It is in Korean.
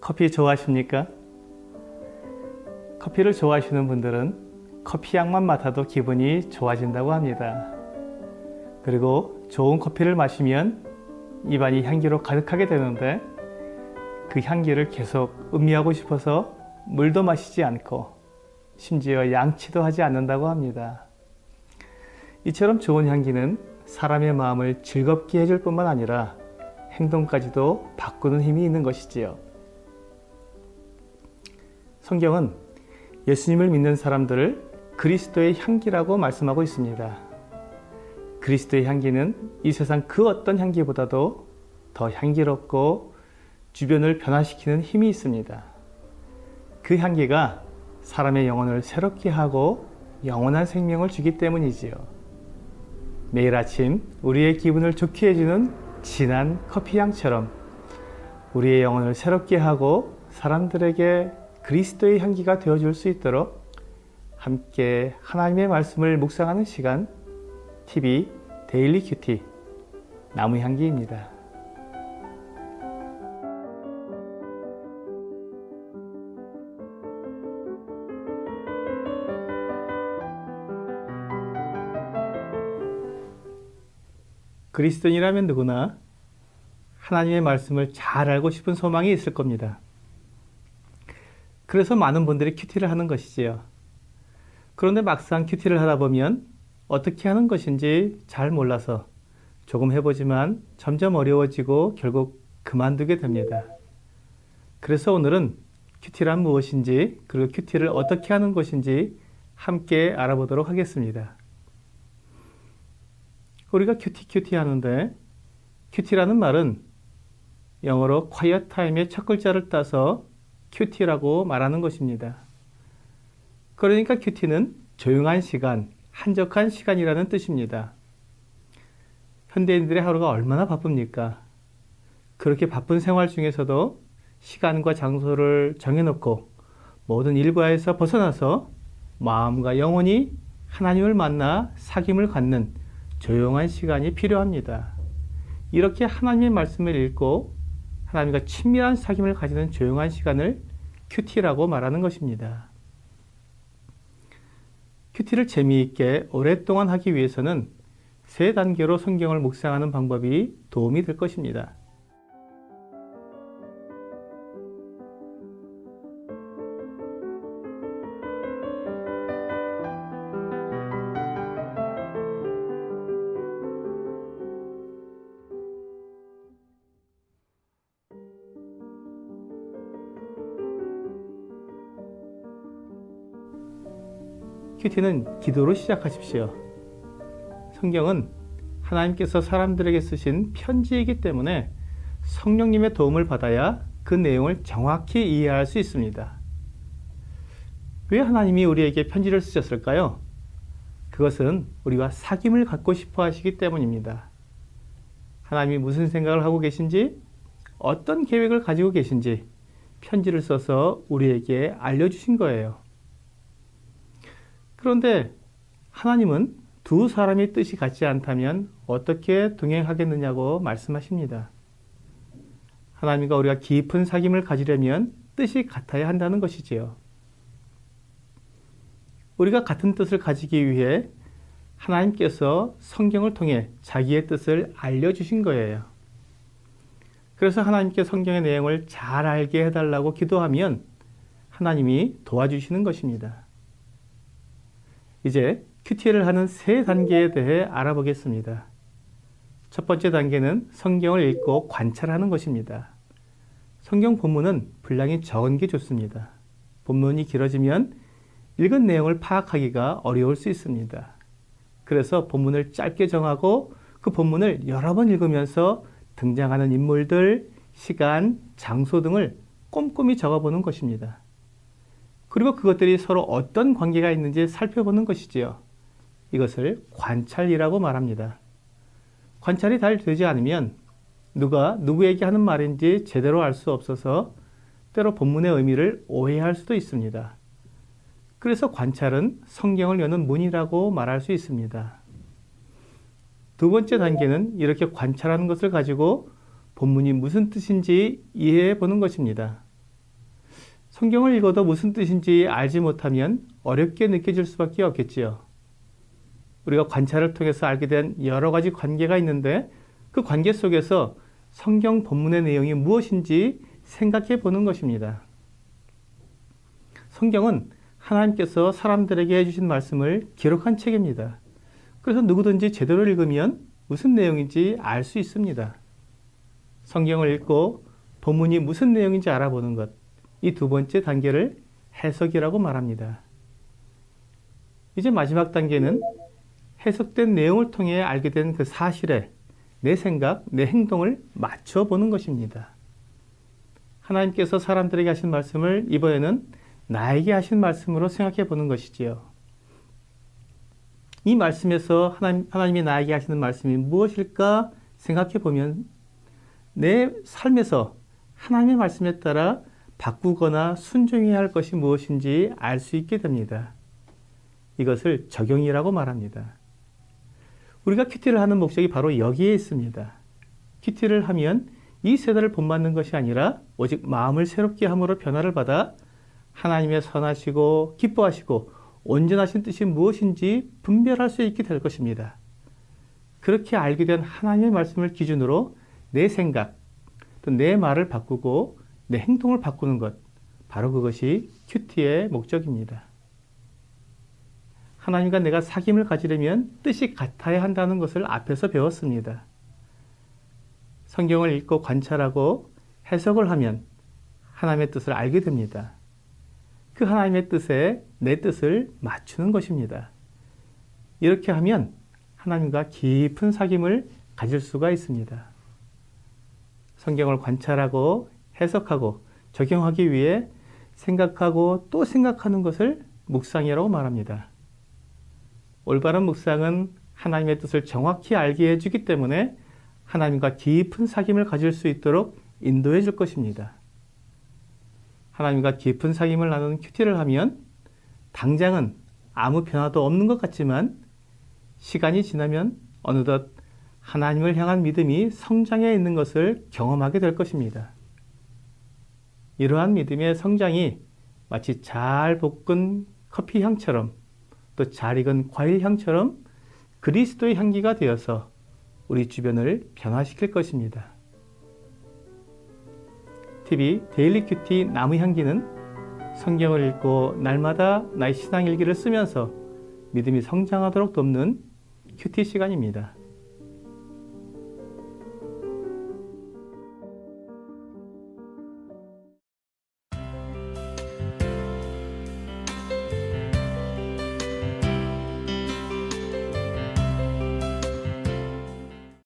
커피 좋아하십니까? 커피를 좋아하시는 분들은 커피 향만 맡아도 기분이 좋아진다고 합니다. 그리고 좋은 커피를 마시면 입안이 향기로 가득하게 되는데 그 향기를 계속 음미하고 싶어서 물도 마시지 않고 심지어 양치도 하지 않는다고 합니다. 이처럼 좋은 향기는 사람의 마음을 즐겁게 해줄 뿐만 아니라 행동까지도 바꾸는 힘이 있는 것이지요. 성경은 예수님을 믿는 사람들을 그리스도의 향기라고 말씀하고 있습니다. 그리스도의 향기는 이 세상 그 어떤 향기보다도 더 향기롭고 주변을 변화시키는 힘이 있습니다. 그 향기가 사람의 영혼을 새롭게 하고 영원한 생명을 주기 때문이지요. 매일 아침 우리의 기분을 좋게 해주는 진한 커피 향처럼 우리의 영혼을 새롭게 하고 사람들에게 그리스도의 향기가 되어줄 수 있도록 함께 하나님의 말씀을 묵상하는 시간 TV 데일리 큐티 나무향기입니다. 그리스도인이라면 누구나 하나님의 말씀을 잘 알고 싶은 소망이 있을 겁니다. 그래서 많은 분들이 큐티를 하는 것이지요. 그런데 막상 큐티를 하다 보면 어떻게 하는 것인지 잘 몰라서 조금 해보지만 점점 어려워지고 결국 그만두게 됩니다. 그래서 오늘은 큐티란 무엇인지 그리고 큐티를 어떻게 하는 것인지 함께 알아보도록 하겠습니다. 우리가 큐티 하는데 큐티라는 말은 영어로 quiet time의 첫 글자를 따서 큐티라고 말하는 것입니다. 그러니까 큐티는 조용한 시간, 한적한 시간이라는 뜻입니다. 현대인들의 하루가 얼마나 바쁩니까? 그렇게 바쁜 생활 중에서도 시간과 장소를 정해놓고 모든 일과에서 벗어나서 마음과 영혼이 하나님을 만나 사귐을 갖는 조용한 시간이 필요합니다. 이렇게 하나님의 말씀을 읽고 하나님과 친밀한 사귐을 가지는 조용한 시간을 큐티라고 말하는 것입니다. 큐티를 재미있게 오랫동안 하기 위해서는 세 단계로 성경을 묵상하는 방법이 도움이 될 것입니다. 큐티는 기도로 시작하십시오. 성경은 하나님께서 사람들에게 쓰신 편지이기 때문에 성령님의 도움을 받아야 그 내용을 정확히 이해할 수 있습니다. 왜 하나님이 우리에게 편지를 쓰셨을까요? 그것은 우리와 사귐을 갖고 싶어 하시기 때문입니다. 하나님이 무슨 생각을 하고 계신지, 어떤 계획을 가지고 계신지 편지를 써서 우리에게 알려주신 거예요. 그런데 하나님은 두 사람의 뜻이 같지 않다면 어떻게 동행하겠느냐고 말씀하십니다. 하나님과 우리가 깊은 사귐을 가지려면 뜻이 같아야 한다는 것이지요. 우리가 같은 뜻을 가지기 위해 하나님께서 성경을 통해 자기의 뜻을 알려주신 거예요. 그래서 하나님께 성경의 내용을 잘 알게 해달라고 기도하면 하나님이 도와주시는 것입니다. 이제 큐티를 하는 세 단계에 대해 알아보겠습니다. 첫 번째 단계는 성경을 읽고 관찰하는 것입니다. 성경 본문은 분량이 적은 게 좋습니다. 본문이 길어지면 읽은 내용을 파악하기가 어려울 수 있습니다. 그래서 본문을 짧게 정하고 그 본문을 여러 번 읽으면서 등장하는 인물들, 시간, 장소 등을 꼼꼼히 적어보는 것입니다. 그리고 그것들이 서로 어떤 관계가 있는지 살펴보는 것이지요. 이것을 관찰이라고 말합니다. 관찰이 잘 되지 않으면 누가 누구에게 하는 말인지 제대로 알 수 없어서 때로 본문의 의미를 오해할 수도 있습니다. 그래서 관찰은 성경을 여는 문이라고 말할 수 있습니다. 두 번째 단계는 이렇게 관찰하는 것을 가지고 본문이 무슨 뜻인지 이해해 보는 것입니다. 성경을 읽어도 무슨 뜻인지 알지 못하면 어렵게 느껴질 수밖에 없겠지요. 우리가 관찰을 통해서 알게 된 여러 가지 관계가 있는데 그 관계 속에서 성경 본문의 내용이 무엇인지 생각해 보는 것입니다. 성경은 하나님께서 사람들에게 해주신 말씀을 기록한 책입니다. 그래서 누구든지 제대로 읽으면 무슨 내용인지 알 수 있습니다. 성경을 읽고 본문이 무슨 내용인지 알아보는 것, 이 두 번째 단계를 해석이라고 말합니다. 이제 마지막 단계는 해석된 내용을 통해 알게 된 그 사실에 내 생각, 내 행동을 맞춰 보는 것입니다. 하나님께서 사람들에게 하신 말씀을 이번에는 나에게 하신 말씀으로 생각해 보는 것이지요. 이 말씀에서 하나님이 나에게 하시는 말씀이 무엇일까 생각해 보면 내 삶에서 하나님의 말씀에 따라 바꾸거나 순종해야 할 것이 무엇인지 알 수 있게 됩니다. 이것을 적용이라고 말합니다. 우리가 큐티를 하는 목적이 바로 여기에 있습니다. 큐티를 하면 이 세대를 본받는 것이 아니라 오직 마음을 새롭게 함으로 변화를 받아 하나님의 선하시고 기뻐하시고 온전하신 뜻이 무엇인지 분별할 수 있게 될 것입니다. 그렇게 알게 된 하나님의 말씀을 기준으로 내 생각, 또 내 말을 바꾸고 내 행동을 바꾸는 것, 바로 그것이 큐티의 목적입니다. 하나님과 내가 사귐을 가지려면 뜻이 같아야 한다는 것을 앞에서 배웠습니다. 성경을 읽고 관찰하고 해석을 하면 하나님의 뜻을 알게 됩니다. 그 하나님의 뜻에 내 뜻을 맞추는 것입니다. 이렇게 하면 하나님과 깊은 사귐을 가질 수가 있습니다. 성경을 관찰하고 해석하고 적용하기 위해 생각하고 또 생각하는 것을 묵상이라고 말합니다. 올바른 묵상은 하나님의 뜻을 정확히 알게 해주기 때문에 하나님과 깊은 사귐을 가질 수 있도록 인도해 줄 것입니다. 하나님과 깊은 사귐을 나누는 큐티를 하면 당장은 아무 변화도 없는 것 같지만 시간이 지나면 어느덧 하나님을 향한 믿음이 성장해 있는 것을 경험하게 될 것입니다. 이러한 믿음의 성장이 마치 잘 볶은 커피 향처럼 또 잘 익은 과일 향처럼 그리스도의 향기가 되어서 우리 주변을 변화시킬 것입니다. TV 데일리 큐티 나무 향기는 성경을 읽고 날마다 나의 신앙 일기를 쓰면서 믿음이 성장하도록 돕는 큐티 시간입니다.